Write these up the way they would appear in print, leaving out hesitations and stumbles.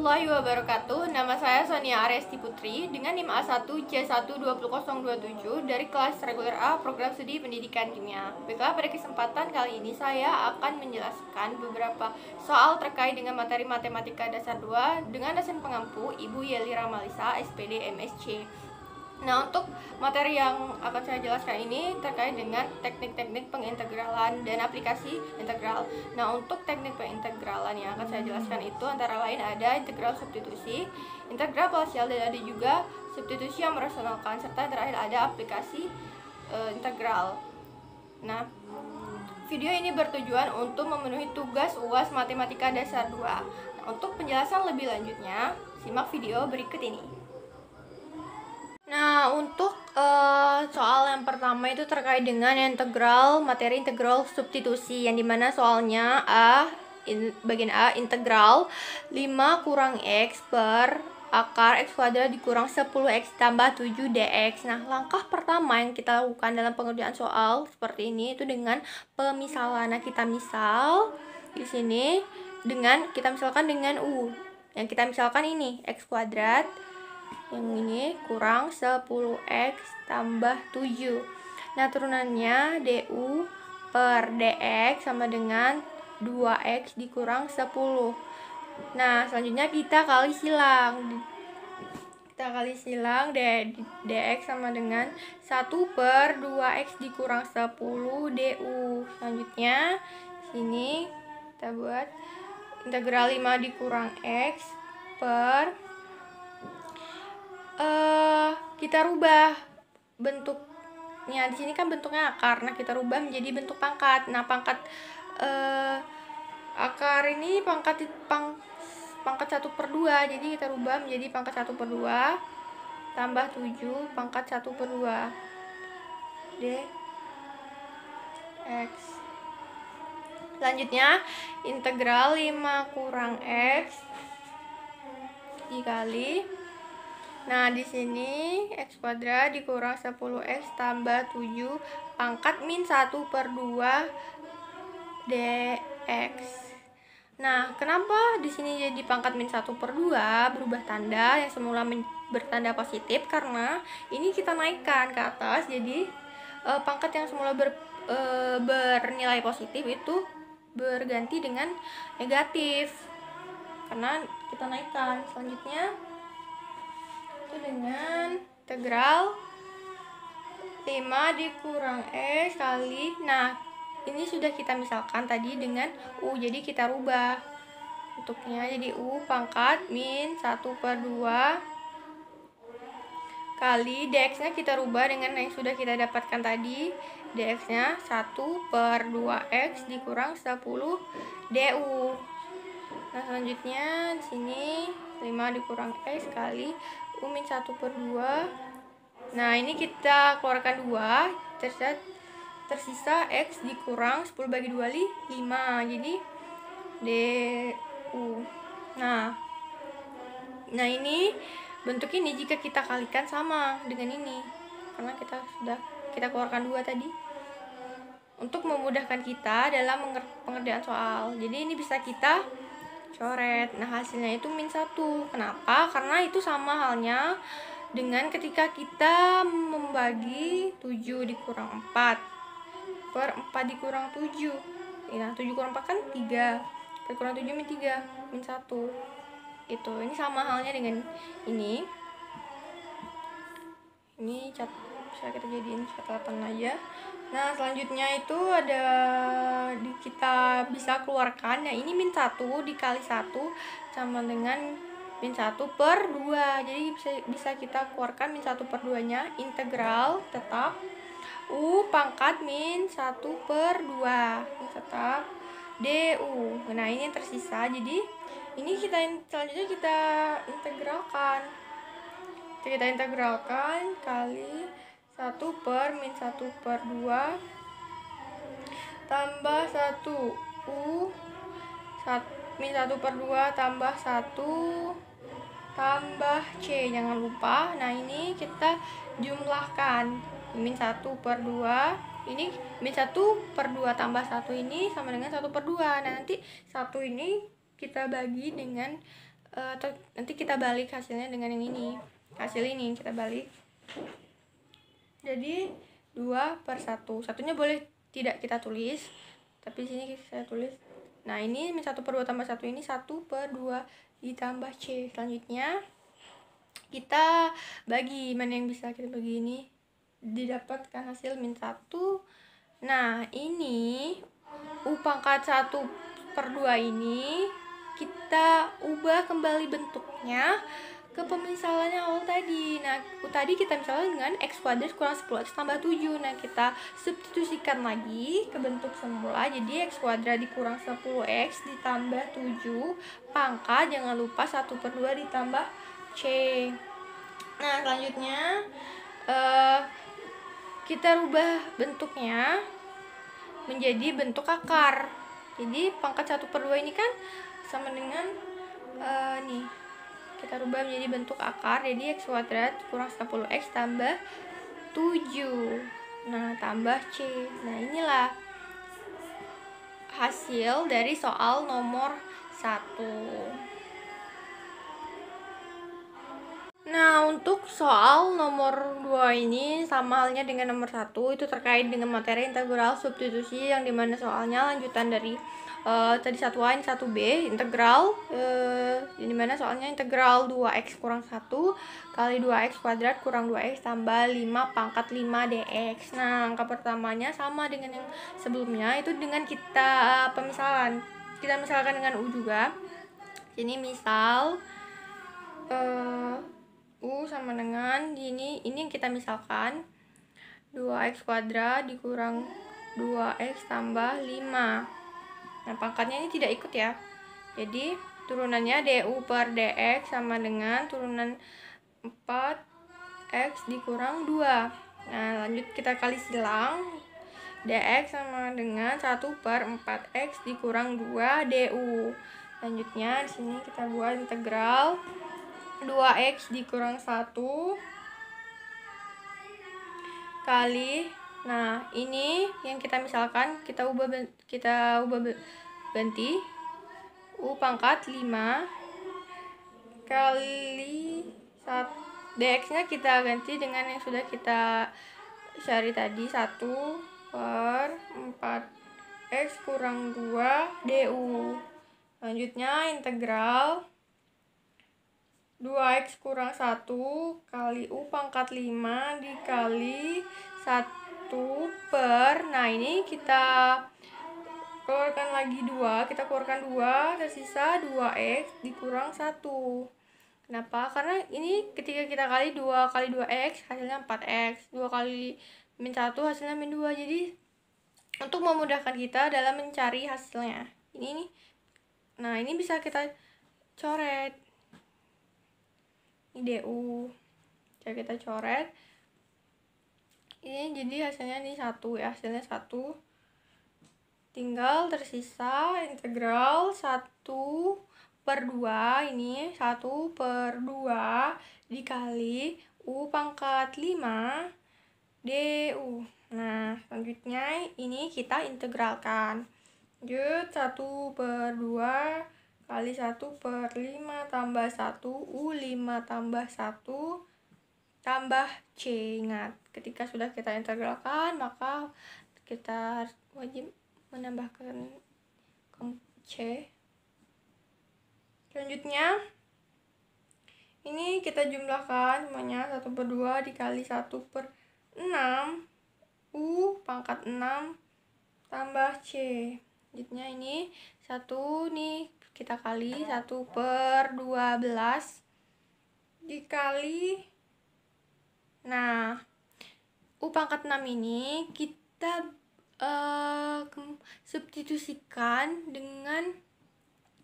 warahmatullahi wabarakatuh. Nama saya Sonia Aresti Putri dengan NIM A1C120027 dari kelas reguler A program studi pendidikan kimia. Baiklah, pada kesempatan kali ini saya akan menjelaskan beberapa soal terkait dengan materi matematika dasar 2 dengan dosen pengampu Ibu Yeli Ramalisa, SPD MSc. Nah, untuk materi yang akan saya jelaskan ini terkait dengan teknik-teknik pengintegralan dan aplikasi integral. Nah, untuk teknik pengintegralan yang akan saya jelaskan itu antara lain ada integral substitusi, integral parsial, dan ada juga substitusi yang merasionalkan, serta terakhir ada aplikasi integral. Nah, video ini bertujuan untuk memenuhi tugas UAS Matematika Dasar 2. Nah, untuk penjelasan lebih lanjutnya, simak video berikut ini. Nah, untuk soal yang pertama itu terkait dengan materi integral substitusi, yang dimana soalnya bagian A, integral 5 kurang X per akar X kuadrat dikurang 10X tambah 7 dx. Nah, langkah pertama yang kita lakukan dalam pengerjaan soal seperti ini itu dengan pemisalan. Nah, kita misal di sini kita misalkan dengan U. Yang kita misalkan ini X kuadrat, yang ini kurang 10X tambah 7. Nah, turunannya du per dx sama dengan 2X dikurang 10. Nah, selanjutnya kita kali silang. Dx sama dengan 1 per 2X dikurang 10 du. Selanjutnya sini kita buat integral 5 dikurang X per kita rubah bentuknya. Di sini kan bentuknya akar, nah kita rubah menjadi bentuk pangkat. Nah, pangkat akar ini pangkat 1/2, jadi kita rubah menjadi pangkat 1/2 tambah 7 pangkat 1/2 dx. Selanjutnya integral 5 kurang X dikali, nah di sini X kuadrat dikurang 10X tambah 7 pangkat min 1/2 dx. Nah, kenapa di sini jadi pangkat min 1/2 berubah tanda yang semula bertanda positif? Karena ini kita naikkan ke atas, jadi pangkat yang semula bernilai positif itu berganti dengan negatif karena kita naikkan. Selanjutnya itu dengan integral 5 dikurang X kali, nah ini sudah kita misalkan tadi dengan U, jadi kita rubah bentuknya jadi U pangkat min 1/2 kali dx nya kita rubah dengan yang sudah kita dapatkan tadi, dx nya 1/2X dikurang 10 du. Nah, selanjutnya di sini 5 dikurang X kali U min 1/2. Nah, ini kita keluarkan 2, tersisa X dikurang 10 bagi 2 5, jadi du. Nah ini bentuk ini jika kita kalikan sama dengan ini, karena kita keluarkan 2 tadi untuk memudahkan kita dalam pengerjaan soal. Jadi ini bisa kita coret. Nah, hasilnya itu min 1. Kenapa? Karena itu sama halnya dengan ketika kita membagi 7 dikurang 4 per 4 dikurang 7. Nah, 7 kurang 4 kan 3, 4 kurang 7 min 3, min 1. Ini sama halnya dengan ini bisa kita jadiin catatan aja. Nah, selanjutnya itu ada kita bisa keluarkan. Nah, ini min 1 dikali 1 sama dengan min 1/2. Jadi bisa kita keluarkan min 1/2 nya. Integral tetap U pangkat min 1/2 tetap du. Nah, ini yang tersisa. Jadi ini selanjutnya kita integralkan. Kita integralkan kali 1 per min 1/2 tambah 1 U min 1/2 tambah 1 tambah C, jangan lupa. Nah, ini kita jumlahkan min 1/2, ini min 1/2 tambah 1 ini sama dengan 1/2. Nah, nanti 1 ini kita bagi dengan atau nanti kita balik hasilnya dengan yang ini. Hasil ini kita balik. Jadi 2/1. Satunya boleh tidak kita tulis, tapi sini saya tulis. Nah, ini 1/2 tambah 1 ini 1/2 ditambah C. Selanjutnya kita bagi, mana yang bisa kita bagi ini, didapatkan hasil -1. Nah, ini U pangkat 1/2 ini kita ubah kembali bentuknya ke pemisalannya awal tadi. Nah, tadi kita misalkan dengan x kuadrat kurang 10x tambah 7. Nah, kita substitusikan lagi ke bentuk semula. Jadi x kuadrat dikurang 10x ditambah 7 pangkat, jangan lupa 1/2 ditambah C. Nah, selanjutnya kita rubah bentuknya menjadi bentuk akar. Jadi pangkat 1/2 ini kan sama dengan nih, kita rubah menjadi bentuk akar. Jadi x kuadrat kurang 10x tambah 7. Nah, tambah C. Nah, inilah hasil dari soal nomor 1. Nah, untuk soal nomor 2 ini sama halnya dengan nomor 1, itu terkait dengan materi integral substitusi, yang dimana soalnya lanjutan dari tadi 1A ini 1B integral, yang dimana soalnya integral 2x kurang 1 kali 2x kuadrat kurang 2x tambah 5 pangkat 5 dx. Nah, angka pertamanya sama dengan yang sebelumnya, itu dengan kita pemisalan. Kita misalkan dengan U juga. Ini misal U sama dengan ini yang kita misalkan 2x kuadrat dikurang 2x tambah 5. Nah, pangkatnya ini tidak ikut ya. Jadi turunannya du per dx sama dengan turunan 4x dikurang 2. Nah, lanjut kita kali silang. Dx sama dengan 1/4x dikurang 2 du. Selanjutnya di sini kita buat integral 2x dikurang 1 kali, nah ini yang kita misalkan, kita ubah ganti U pangkat 5 kali 1, dx nya kita ganti dengan yang sudah kita cari tadi, 1/4x kurang 2 du. Selanjutnya integral 2x kurang 1 kali U pangkat 5 dikali 1 per, nah ini kita keluarkan lagi 2, kita keluarkan 2, tersisa 2x dikurang 1. Kenapa? Karena ini ketika kita kali 2 kali 2x hasilnya 4x, 2 kali -1 hasilnya -2. Jadi untuk memudahkan kita dalam mencari hasilnya, ini nih. Nah, ini bisa kita coret du, jadi kita coret ini, jadi hasilnya ini 1 ya, hasilnya 1, tinggal tersisa integral 1/2, ini 1/2 dikali U pangkat 5 du. Nah, selanjutnya ini kita integralkan. Lanjut 1/2 kali 1/5 tambah 1 U5 tambah 1 tambah C. Ingat, ketika sudah kita integralkan, maka kita wajib menambahkan C. Selanjutnya ini kita jumlahkan semuanya, 1/2 dikali 1/6 U pangkat 6 tambah C. Selanjutnya ini 1 nih kita kali 1/12 dikali, nah U pangkat 6 ini kita substitusikan dengan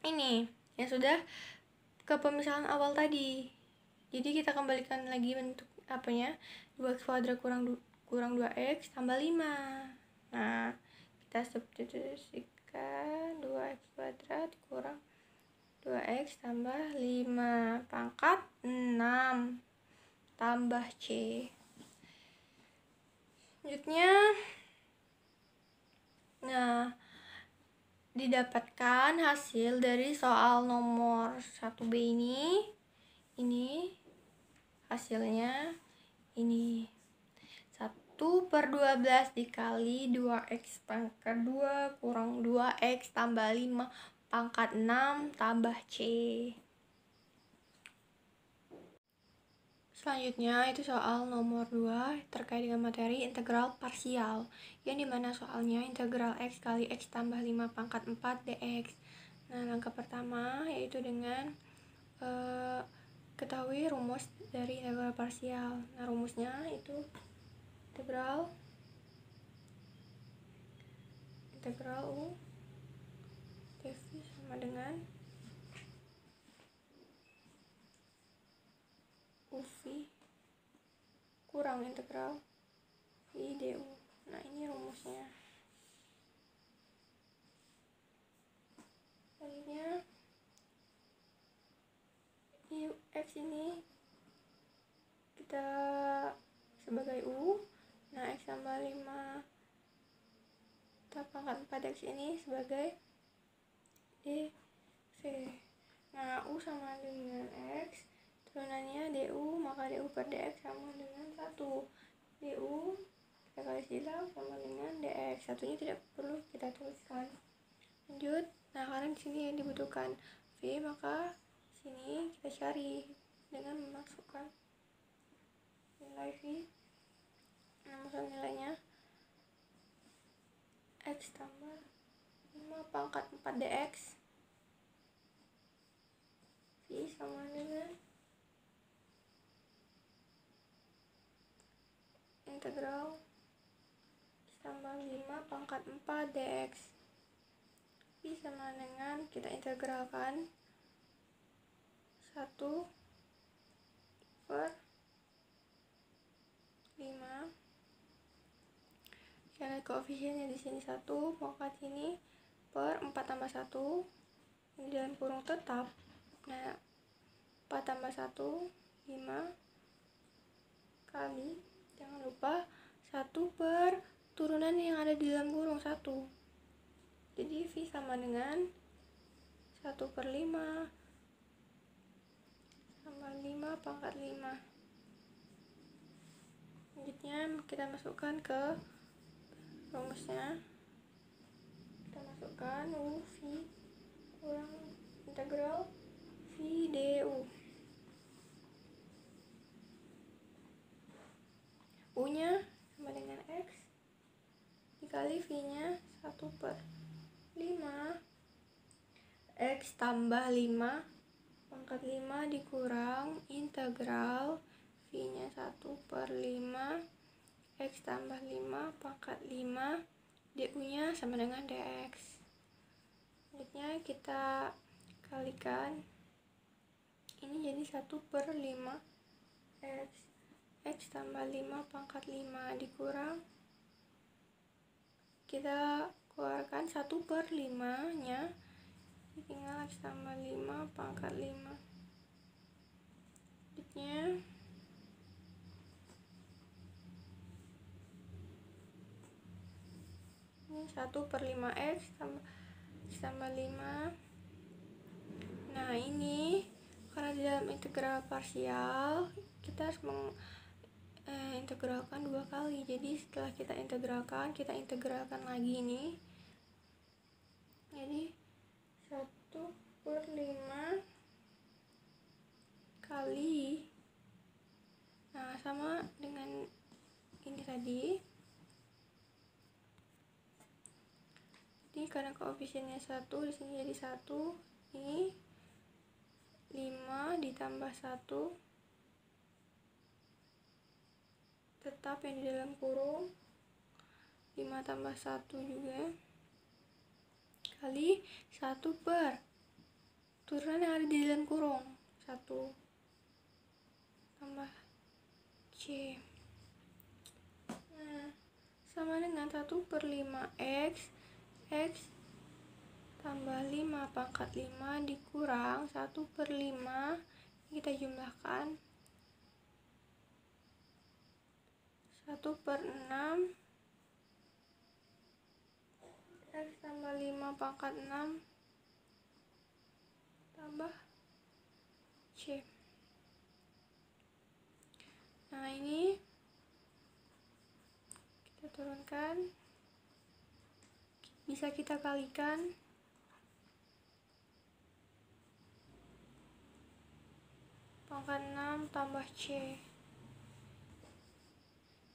ini yang sudah ke pemisahan awal tadi. Jadi kita kembalikan lagi bentuk apanya, 2x kuadrat kurang 2x tambah 5. Nah, kita substitusikan 2x kuadrat kurang 2x tambah 5 pangkat 6 tambah C. Selanjutnya, nah didapatkan hasil dari soal nomor 1B ini hasilnya ini 1/12 dikali 2x pangkat 2 kurang 2x tambah 5 pangkat 6 tambah C. Selanjutnya itu soal nomor 2 terkait dengan materi integral parsial, yang dimana soalnya integral x kali x tambah 5 pangkat 4 dx. Nah, langkah pertama yaitu dengan ketahui rumus dari integral parsial. Nah, rumusnya itu integral U dv sama dengan UV kurang integral V du. Nah, ini rumusnya. Selanjutnya x ini kita sebagai U. Nah, x tambah 5 pangkat 4x ini sebagai dv. Nah, U sama dengan x, turunannya du, maka du per dx sama dengan 1. Du kita kali silang sama dengan dx. Satunya tidak perlu kita tuliskan. Lanjut. Nah, karena di sini yang dibutuhkan v, maka sini kita cari dengan memasukkan nilai v. Nah, masuk nilainya x tambah 5 pangkat 4 dx v sama dengan integral x tambah 5 pangkat 4 dx. V sama dengan kita integralkan 1/5 karena koefisiennya di sini 1, maka sini per 4 tambah 1 ini dalam kurung tetap. Nah, 4 tambah 1 5 kali, jangan lupa 1 per turunan yang ada di dalam kurung 1. Jadi V sama dengan 1/5 sama 5 pangkat 5. Selanjutnya kita masukkan ke rumusnya. Kita masukkan U V kurang integral V du. U nya sama dengan x dikali V nya 1/5 x tambah 5 pangkat 5 dikurang integral V nya 1/5 x tambah 5 pangkat 5 du nya sama dengan dx. Selanjutnya kita kalikan ini jadi 1/5 x tambah 5 pangkat 5 dikurang, kita keluarkan 1/5 nya, tinggal x tambah 5 pangkat 5. Selanjutnya ini 1/5 x tambah 5. Nah, ini karena di dalam integral parsial kita harus integralkan 2 kali. Jadi setelah kita integralkan lagi ini. Jadi 1/5 kali, nah sama dengan ini tadi. Jadi karena koefisiennya 1 di sini jadi 1, ini 5 ditambah 1 tetap yang di dalam kurung 5 tambah 1 juga kali 1 per turunan yang ada di dalam kurung 1 tambah C. Nah, sama dengan 1/5 x tambah 5 pangkat 5 dikurang 1/5, kita jumlahkan 1/6 X tambah 5 pangkat 6 tambah C. Nah, ini kita turunkan, bisa kita kalikan. Pangkat 6 tambah C,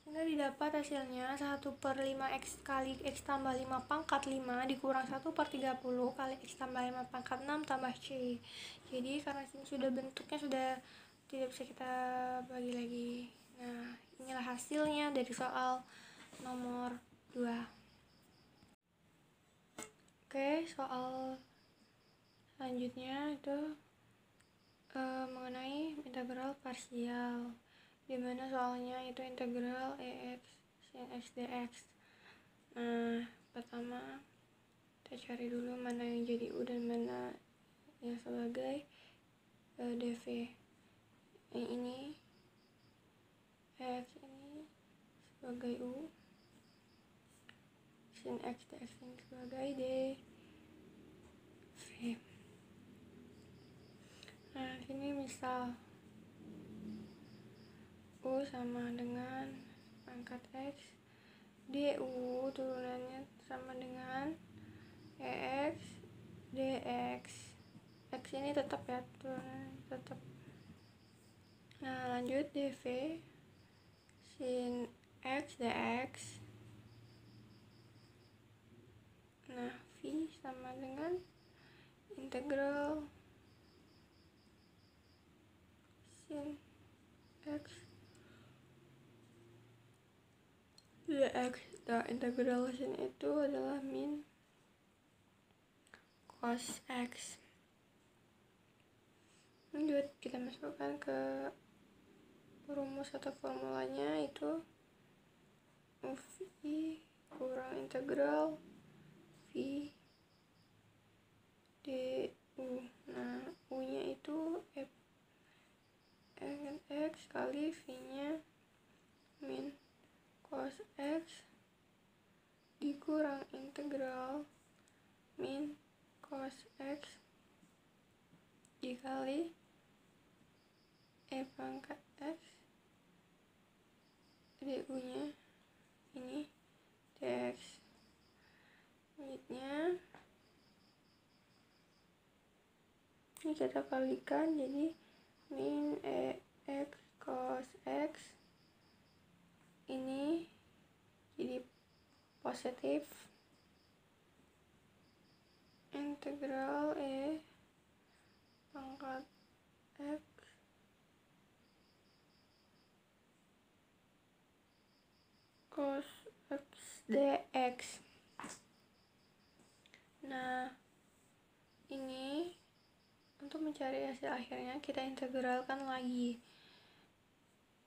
sehingga didapat hasilnya 1/5 X kali X tambah 5 pangkat 5 dikurang 1/30 kali X tambah 5 pangkat 6 tambah C. Jadi karena ini sudah bentuknya sudah tidak bisa kita bagi lagi. Nah, inilah hasilnya dari soal nomor 2. Oke, soal selanjutnya itu mengenai integral parsial, dimana soalnya itu integral EX sin X dx. Nah, pertama kita cari dulu mana yang jadi U dan mana yang sebagai dv. Yang ini X ini sebagai U, sin X dx ini sebagai dv. Nah, sini misal U sama dengan pangkat X, du turunannya sama dengan EX dx. X ini tetap ya, turunan tetap. Nah, lanjut dv sin X dx. Nah, V sama dengan integral sin X dx. Nah, integral sin itu adalah min cos X. Lanjut, kita masukkan ke rumus atau formulanya, itu V kurang integral V du. Nah, U nya itu F X kali V nya min cos X dikurang integral min cos X dikali E pangkat X du nya ini dx. Selanjutnya ini kita kalikan jadi min EX cos X ini jadi positif integral E pangkat X cos X dx. Nah, ini untuk mencari hasil akhirnya kita integralkan lagi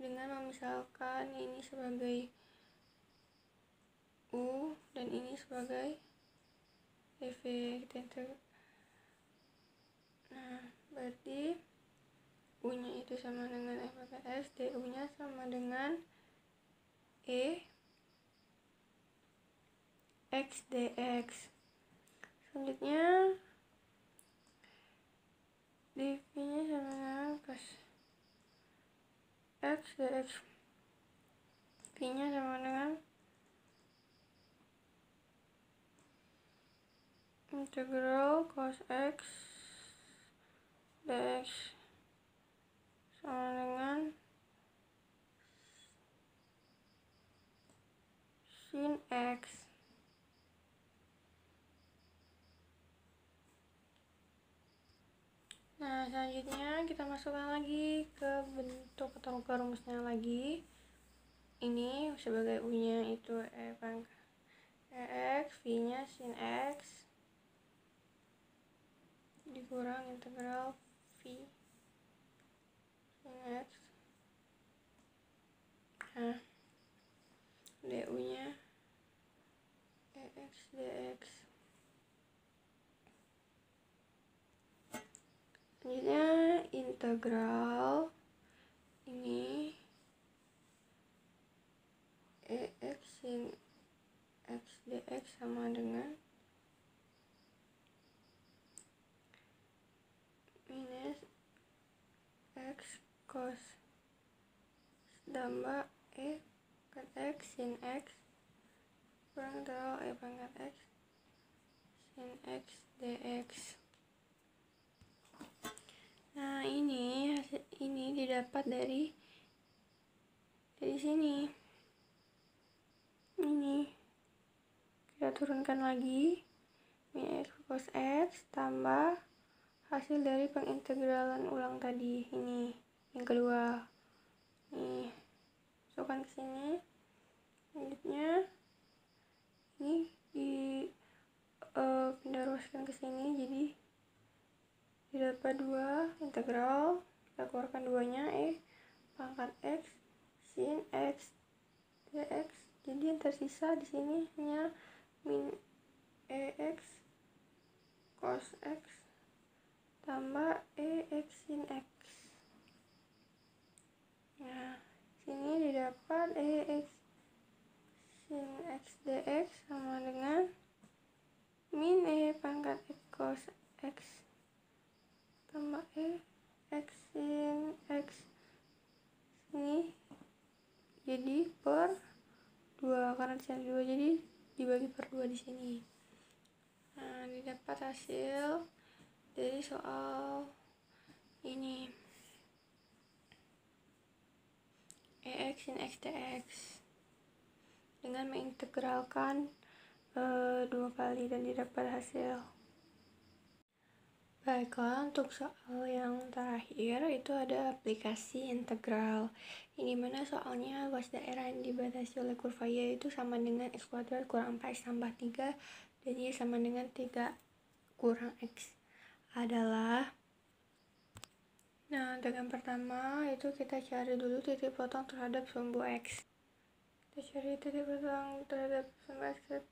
dengan memisalkan ini sebagai U dan ini sebagai dv. Nah, berarti U nya itu sama dengan F pangkat S, du nya sama dengan E X dx. Selanjutnya dv nya sama dengan cos X dx. V nya sama dengan integral cos X dx sama dengan sin X. Nah, selanjutnya kita masukkan lagi ke bentuk atau ke rumusnya lagi. Ini sebagai U nya itu E pangkat EX, V nya sin X dikurang integral V sin X. Nah, du nya EX dx. Selanjutnya integral ini EX sin X dx sama dengan cos tambah pangkat X sin X kurang integral pangkat X sin X dx. Nah, ini didapat dari sini. Ini kita turunkan lagi, min X cos X tambah hasil dari pengintegralan ulang tadi. Ini yang kedua. Nih, masukkan ke sini. Selanjutnya ini pindah ruaskan ke sini, jadi didapat 2 integral, kita keluarkan duanya, pangkat X sin X dx. Jadi yang tersisa di sini hanya min X cos X tambah X sin X. Nah, sini didapat X sin X dx sama dengan min pangkat X cos X tambah X sin X. Ini jadi per 2 karena di sini 2, jadi dibagi per 2 di sini. Nah, didapat hasil dari soal ini X sin X dx dengan mengintegralkan 2 kali dan didapat hasil. Baiklah, untuk soal yang terakhir itu ada aplikasi integral. Ini mana soalnya luas daerah yang dibatasi oleh kurva Y itu sama dengan X kuadrat kurang 4X tambah 3 dan Y sama dengan 3 kurang X adalah. Nah, untuk yang pertama itu kita cari dulu titik potong terhadap sumbu X. Kita cari titik potong terhadap sumbu X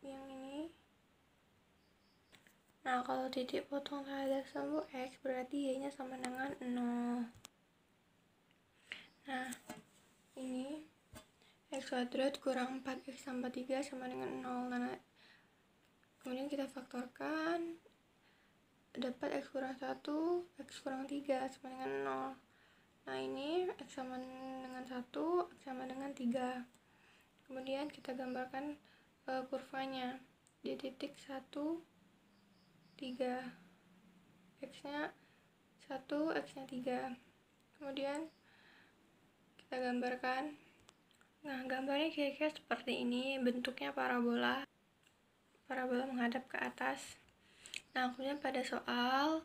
yang ini. Nah, kalau titik potong terhadap sumbu X berarti Y-nya sama dengan 0. Nah, ini X kuadrat kurang 4X tambah 3 sama dengan 0. Nah, kemudian kita faktorkan, dapat X kurang 1, X kurang 3 sama dengan 0. Nah, ini X sama dengan 1, X sama dengan 3. Kemudian kita gambarkan kurvanya di titik 1, 3, X-nya 1, X-nya 3. Kemudian kita gambarkan. Nah, gambarnya kira-kira seperti ini, bentuknya parabola menghadap ke atas. Nah, kemudian pada soal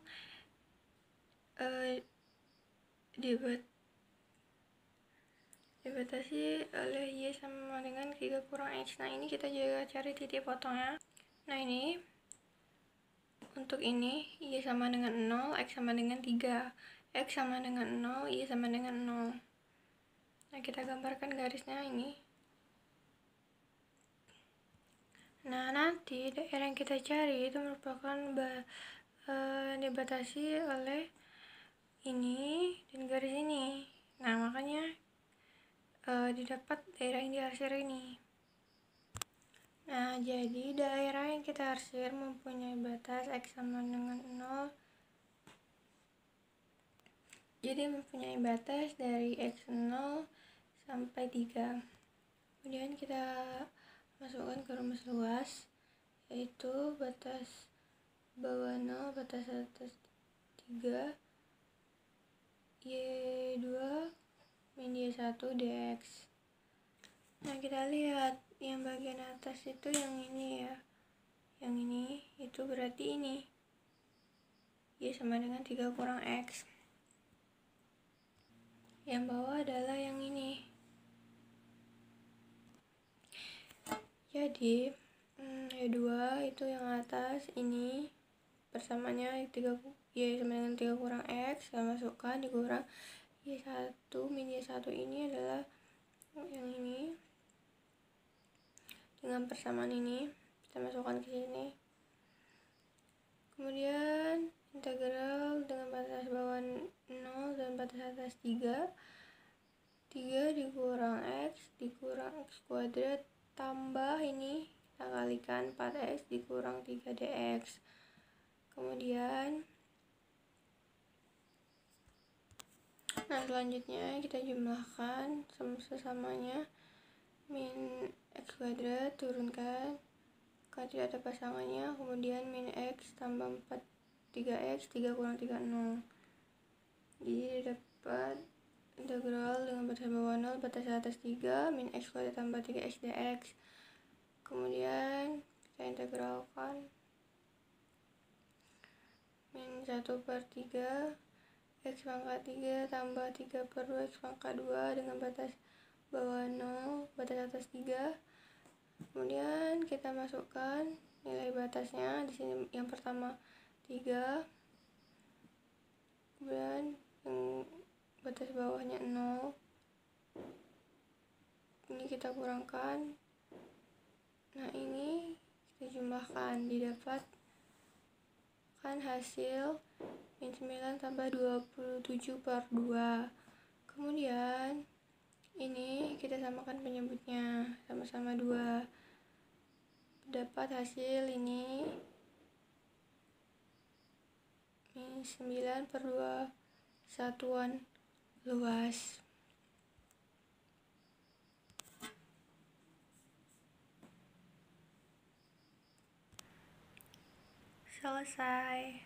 dibatasi oleh Y sama dengan 3 kurang X. Nah, ini kita juga cari titik potongnya. Nah, ini untuk ini Y sama dengan 0, X sama dengan 3. X sama dengan 0, Y sama dengan 0. Nah, kita gambarkan garisnya ini. Nah, nanti daerah yang kita cari itu merupakan dibatasi oleh ini dan garis ini. Nah, makanya didapat daerah yang diarsir ini. Nah, jadi daerah yang kita arsir mempunyai batas X sama dengan 0. Jadi mempunyai batas dari X0 sampai 3. Kemudian kita masukkan ke rumus luas, yaitu batas bawah 0, batas atas 3, Y2 min Y1 dx. Nah, kita lihat yang bagian atas itu yang ini ya, yang ini itu berarti ini Y sama dengan 3 kurang X. Yang bawah adalah yang ini. Jadi Y2 itu yang atas ini persamanya Y sama dengan 3 kurang X, kita masukkan dikurang Y1 min Y1 ini adalah yang ini. Dengan persamaan ini kita masukkan ke sini. Kemudian integral dengan batas bawah 0 dan batas atas 3 dikurang X dikurang X kuadrat tambah ini kita kalikan 4X dikurang 3 dx. Kemudian Nah, selanjutnya kita jumlahkan sesamanya. Min x kuadrat turunkan kan tidak ada pasangannya, kemudian min x tambah 4 3x 3 kurang 3 0. Jadi dapat integral dengan batas bawah 0 batas atas 3 min x kuadrat tambah 3x dx. Kemudian kita integralkan min 1/3 x pangkat 3 tambah 3/2 x pangkat 2 dengan batas bawah 0 batas atas 3. Kemudian kita masukkan nilai batasnya. Di sini yang pertama 3, kemudian yang batas bawahnya 0. Ini kita kurangkan. Nah, ini kita jumlahkan, didapatkan hasil min 9 tambah 27/2. Kemudian ini kita samakan penyebutnya, sama-sama 2. Dapat hasil ini min 9/2 satuan luas. Selesai.